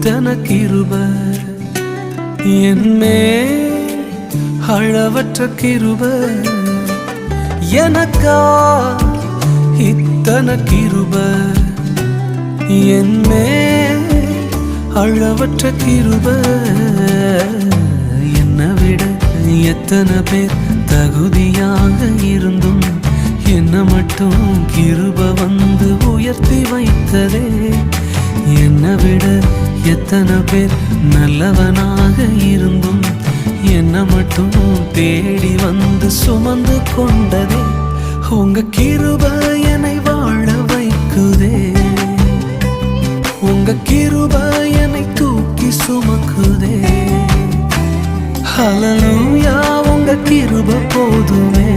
இத்தனை கிருப என்மே அளவற்ற கிருப எனக்கா இத்தனை கிருப என்மே அளவற்ற கிருப என்னை விட எத்தனை பேர் தகுதியாக இருந்தும் என்ன மட்டும் கிருப வந்து உயர்த்தி வைத்ததே என்னை விட எத்தனை பேர் நல்லவனாக இருந்தும் என்ன மட்டும் தேடி வந்து சுமந்து கொண்டதே உங்க கிருப என்னை வாழ வைக்குதே உங்க கிருப என்னை தூக்கி சுமக்குதே ஹல்லேலூயா உங்க கிருப போதுமே